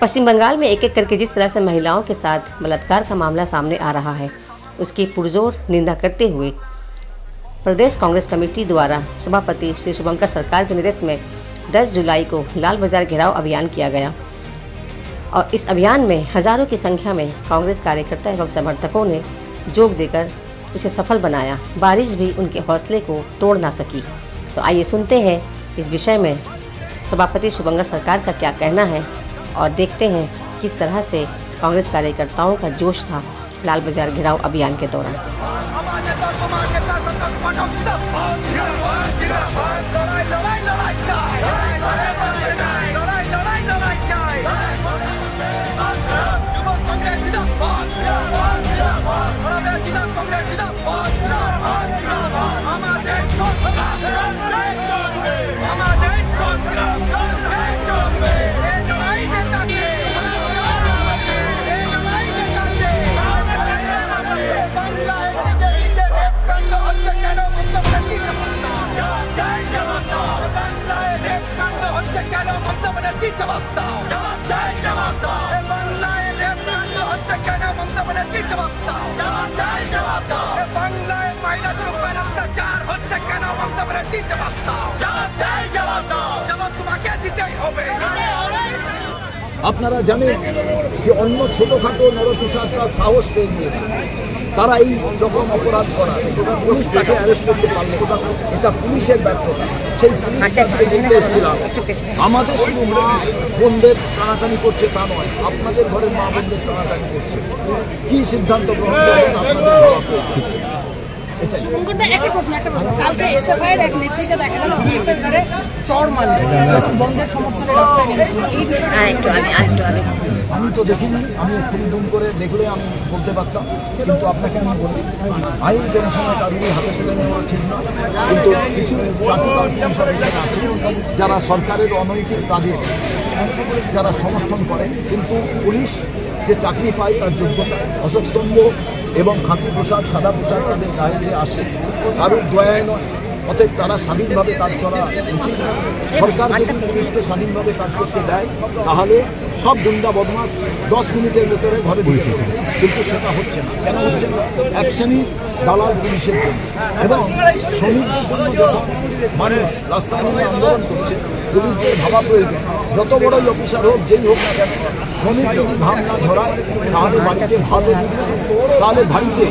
पश्चिम बंगाल में एक एक करके जिस तरह से महिलाओं के साथ बलात्कार का मामला सामने आ रहा है, उसकी पुरजोर निंदा करते हुए प्रदेश कांग्रेस कमेटी द्वारा सभापति श्री शुभंकर सरकार के नेतृत्व में 10 जुलाई को लाल बाजार घेराव अभियान किया गया और इस अभियान में हजारों की संख्या में कांग्रेस कार्यकर्ता एवं समर्थकों ने जोग देकर उसे सफल बनाया। बारिश भी उनके हौसले को तोड़ ना सकी। तो आइए सुनते हैं इस विषय में सभापति शुभंकर सरकार का क्या कहना है और देखते हैं किस तरह से कांग्रेस कार्यकर्ताओं का जोश था लाल बाजार घेराव अभियान के दौरान। আপনারা জানেন যে অন্য ছোটখাটো নরপিশাচরা সাহস পেয়ে গিয়েছে, তারা এই রকম অপরাধ করা, পুলিশ তাকে অ্যারেস্ট করতে পারল, এটা পুলিশের ব্যর্থতা। সেই পুলিশকে এসেছিলাম, আমাদের শুধু মা বোনদের টানাটানি করছে তা নয়, আপনাদের ঘরের মা বোনদের টানাটানি করছে। কি সিদ্ধান্ত গ্রহণ করবেন আপনাদের? শুভঙ্করদা, একটা প্রশ্ন। কালকে এসএফআইয়ের এক নেত্রীকে দেখা গেল পুলিশের গাড়ে চড় মারলেন, যখন বন্ধের সমর্থনে রাস্তায় নেমেছিল। এই বিষয়ে আমি তো দেখিনি, আমি খুবই দুম করে দেখলে আমি বলতে পারতাম, কিন্তু আপনাকে আমি বলি আইন কোনো সময় কারুর হাতে তুলে নেওয়া ঠিক না, কিন্তু কিছু চাটুকার পুলিশ অফিসার আছে যারা সরকারের অনৈতিক কাজে যারা সমর্থন করে, কিন্তু পুলিশ যে চাকরি পায় তার যোগ্যতা, অশোক স্তম্ভ এবং খাকি পোশাক, সাদা পোশাক তাদের গায়ে যে আসে কারুর দয়ায় নয়। অতএব তারা স্বাধীনভাবে কাজ করা উচিত। সরকার যদি পুলিশকে স্বাধীনভাবে কাজ করতে দেয় তাহলে সব গুন্ডা বদমাস 10 মিনিটের ভেতরে ঘরে ঢুকে, কিন্তু সেটা হচ্ছে না। কেন হচ্ছে না? এক শ্রেণীর দালাল পুলিশের জন্য এবং শ্রমিকদের জন্য যখন মানুষ রাস্তায় নেমে আন্দোলন করছে, পুলিশদের ভাবা প্রয়োজন যত বড়ই অফিসার হোক, যেই হোক না কেন, শ্রমিক যদি ধান না ধরায় তাহলে বাড়িতে ভালো দিচ্ছে, তাহলে বাড়িতে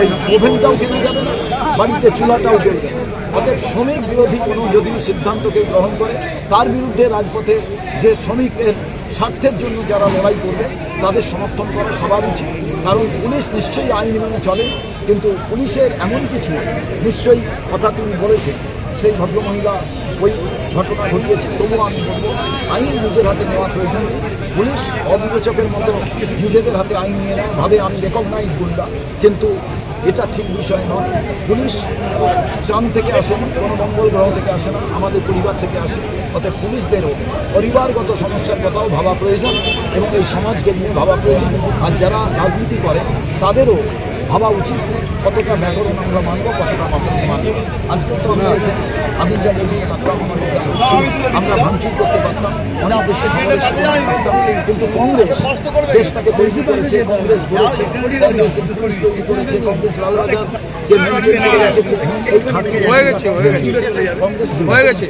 ওই ওভেনটাও কেনা যাবে না, বাড়িতে চুলাটাও জ্বলবে না। অতএব শ্রমিক বিরোধী কোনো যদি সিদ্ধান্তকে গ্রহণ করে তার বিরুদ্ধে রাজপথে যে শ্রমিকের স্বার্থের জন্য যারা লড়াই করবে তাদের সমর্থন করা সবার উচিত। কারণ পুলিশ নিশ্চয়ই আইন মেনে চলে, কিন্তু পুলিশের এমন কিছু নিশ্চয়ই কথা তিনি বলেছেন, সেই ভদ্রমহিলা ওই ঘটনা ঘটিয়েছে। তবুও আমি বলবো আইন নিজের হাতে নেওয়া প্রয়োজন। পুলিশ অবিবেচকের মতো নিজেদের হাতে আইন নিয়ে নেয়, ভাবে আমি রেকগনাইজ গুন্ডা, কিন্তু এটা ঠিক বিষয় নয়। পুলিশ চাঁদ থেকে আসে না, কোনো মঙ্গল গ্রহ থেকে আসে না, আমাদের পরিবার থেকে আসে। অতএব পুলিশদেরও পরিবারগত সমস্যার কথাও ভাবা প্রয়োজন এবং এই সমাজকে নিয়ে ভাবা প্রয়োজন। আর যারা রাজনীতি করে তাদেরও ভাবা উচিত কতটা ব্যাকরণ আমরা মানব, কতটা মানব। আজকে তো আমি যা বলি আমরা ভাঙচুর করতে পারতাম, অনেক বেশি কিন্তু কংগ্রেস দেশটাকে তৈরি করেছে, কংগ্রেস গড়েছে, কংগ্রেস তৈরি করেছে, কংগ্রেস লালবাজার রেখেছে, এই কংগ্রেস হয়ে গেছে।